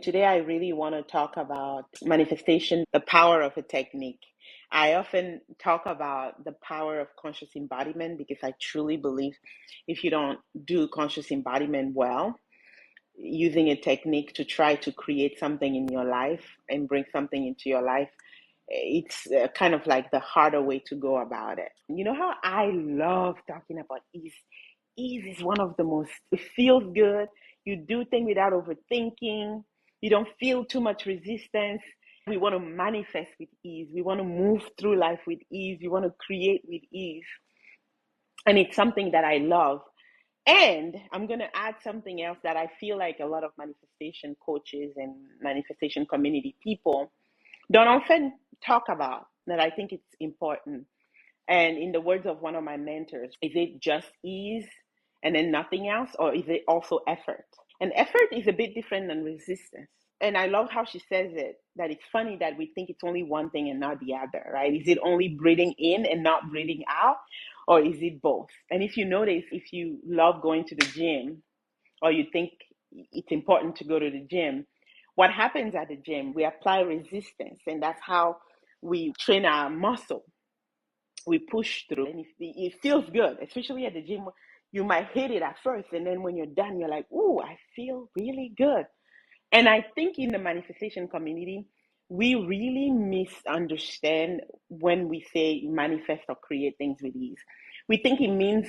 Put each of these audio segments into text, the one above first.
Today, I really want to talk about manifestation, the power of a technique. I often talk about the power of conscious embodiment because I truly believe if you don't do conscious embodiment well, using a technique to try to create something in your life and bring something into your life, it's kind of like the harder way to go about it. You know how I love talking about ease? Ease is one of the most, it feels good. You do things without overthinking. You don't feel too much resistance. We want to manifest with ease. We want to move through life with ease. We want to create with ease. And it's something that I love. And I'm going to add something else that I feel like a lot of manifestation coaches and manifestation community people don't often talk about, that I think it's important. And in the words of one of my mentors, is it just ease and then nothing else, or is it also effort? And effort is a bit different than resistance. And I love how she says it, that it's funny that we think it's only one thing and not the other, right? Is it only breathing in and not breathing out, or is it both? And if you notice, if you love going to the gym, or you think it's important to go to the gym, what happens at the gym? We apply resistance, and that's how we train our muscle. We push through, and it feels good, especially at the gym. You might hate it at first, and then when you're done, you're like, "Ooh, I feel really good." And I think in the manifestation community, we really misunderstand when we say manifest or create things with ease. We think it means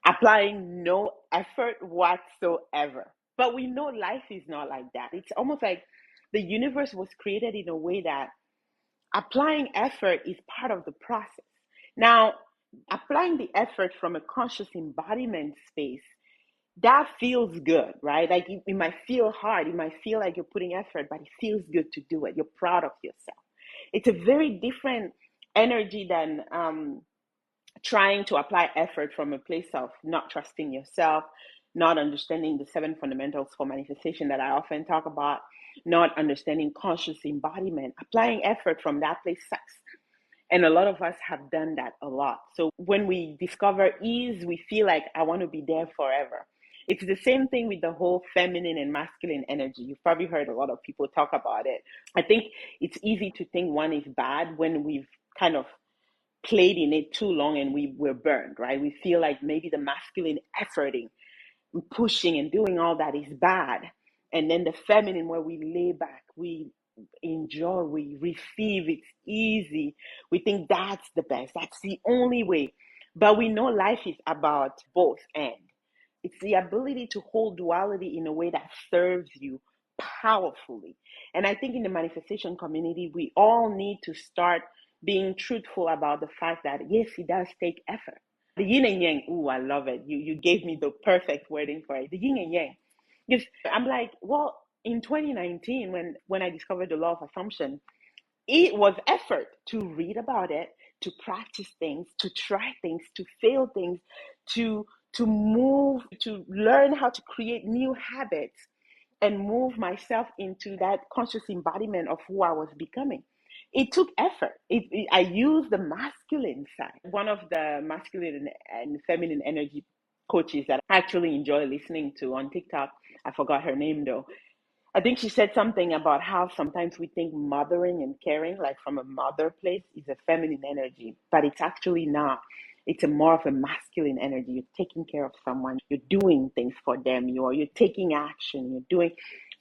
applying no effort whatsoever. But we know life is not like that. It's almost like the universe was created in a way that applying effort is part of the process. Now, applying the effort from a conscious embodiment space, that feels good, right? Like it might feel hard, it might feel like you're putting effort, but it feels good to do it. You're proud of yourself. It's a very different energy than trying to apply effort from a place of not trusting yourself, not understanding the seven fundamentals for manifestation that I often talk about, not understanding conscious embodiment. Applying effort from that place sucks. And a lot of us have done that a lot. So when we discover ease, we feel like I want to be there forever. It's the same thing with the whole feminine and masculine energy. You've probably heard a lot of people talk about it. I think it's easy to think one is bad when we've kind of played in it too long and we're burned, right? We feel like maybe the masculine efforting, pushing and doing all that is bad. And then the feminine, where we lay back, we enjoy, we receive, it's easy. We think that's the best, that's the only way. But we know life is about both and. It's the ability to hold duality in a way that serves you powerfully. And I think in the manifestation community, we all need to start being truthful about the fact that yes, it does take effort. The yin and yang, ooh, I love it. You gave me the perfect wording for it. The yin and yang. Because I'm like, well, in 2019, when I discovered the law of assumption, it was effort to read about it, to practice things, to try things, to fail things, to move, to learn how to create new habits and move myself into that conscious embodiment of who I was becoming. It took effort. I used the masculine side. One of the masculine and feminine energy coaches that I actually enjoy listening to on TikTok, I forgot her name though. I think she said something about how sometimes we think mothering and caring, like from a mother place, is a feminine energy, but it's actually not. It's a more of a masculine energy. You're taking care of someone, you're doing things for them, you're taking action, you're doing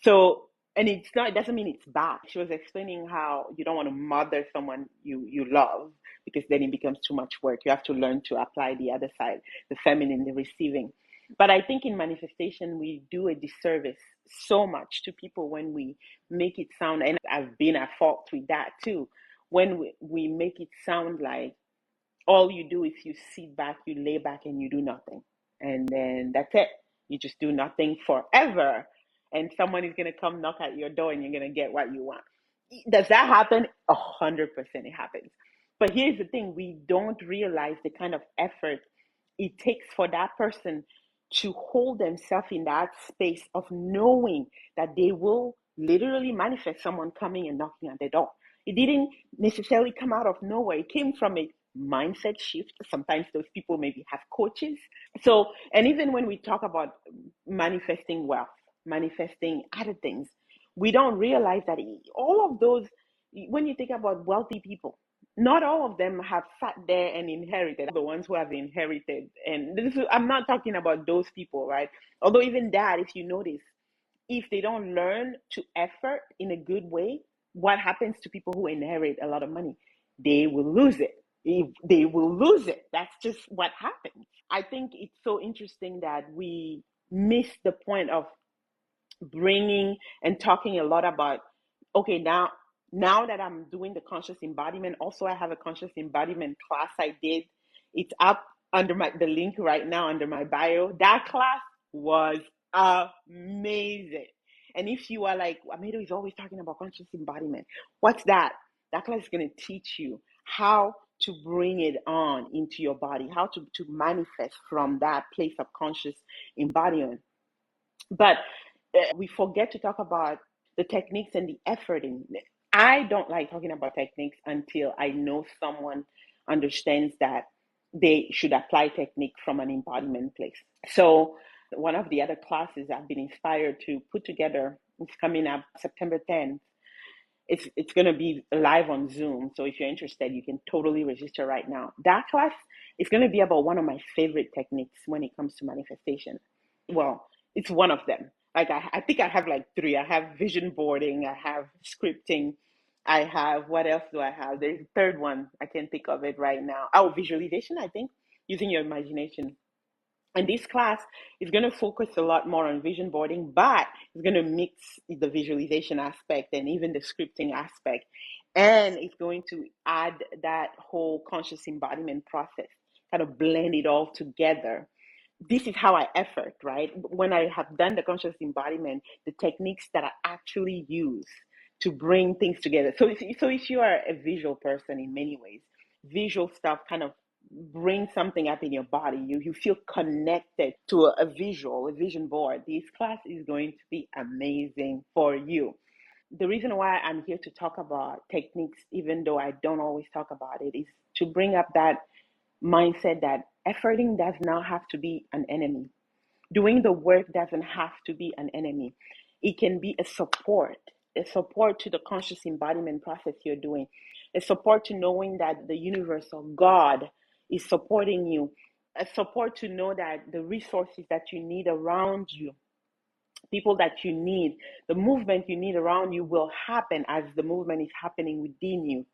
so. And it's not, it doesn't mean it's bad. She was explaining how you don't want to mother someone you love, because then it becomes too much work. You have to learn to apply the other side, the feminine, the receiving. But I think in manifestation, we do a disservice so much to people when we make it sound, and I've been at fault with that too, when we make it sound like all you do is you sit back, you lay back, and you do nothing. And then that's it. You just do nothing forever. And someone is going to come knock at your door and you're going to get what you want. Does that happen? 100% it happens. But here's the thing, we don't realize the kind of effort it takes for that person to hold themselves in that space of knowing that they will literally manifest someone coming and knocking at the door. It didn't necessarily come out of nowhere. It came from a mindset shift. Sometimes those people maybe have coaches. So, and even when we talk about manifesting wealth, manifesting other things, We don't realize that all of those, when you think about wealthy people, not all of them have sat there and inherited. The ones who have inherited, and I'm not talking about those people, right? Although even that, if you notice, if they don't learn to effort in a good way, what happens to people who inherit a lot of money? They will lose it. They will lose it. That's just what happens. I think it's so interesting that we miss the point of bringing and talking a lot about, okay, now that I'm doing the conscious embodiment, also I have a conscious embodiment class I did. It's up under the link right now under my bio. That class was amazing. And if you are like, Amido is always talking about conscious embodiment, what's that? That class is going to teach you how to bring it on into your body, how to manifest from that place of conscious embodiment. But we forget to talk about the techniques and the efforting. I don't like talking about techniques until I know someone understands that they should apply technique from an embodiment place. So one of the other classes I've been inspired to put together is coming up September 10th. It's going to be live on Zoom. So if you're interested, you can totally register right now. That class is going to be about one of my favorite techniques when it comes to manifestation. Well, it's one of them. Like I think I have like three. I have vision boarding, I have scripting, I have, what else do I have? There's a third one. I can't think of it right now. Oh, visualization, I think, using your imagination. And this class is going to focus a lot more on vision boarding, but it's going to mix the visualization aspect and even the scripting aspect. And it's going to add that whole conscious embodiment process, kind of blend it all together. This is how I effort, right? When I have done the conscious embodiment, the techniques that I actually use to bring things together. So if you are a visual person in many ways, visual stuff kind of brings something up in your body. You feel connected to a visual, a vision board. This class is going to be amazing for you. The reason why I'm here to talk about techniques, even though I don't always talk about it, is to bring up that mindset that efforting does not have to be an enemy. Doing the work doesn't have to be an enemy. It can be a support to the conscious embodiment process you're doing, a support to knowing that the universe or God is supporting you, a support to know that the resources that you need around you, people that you need, the movement you need around you will happen as the movement is happening within you.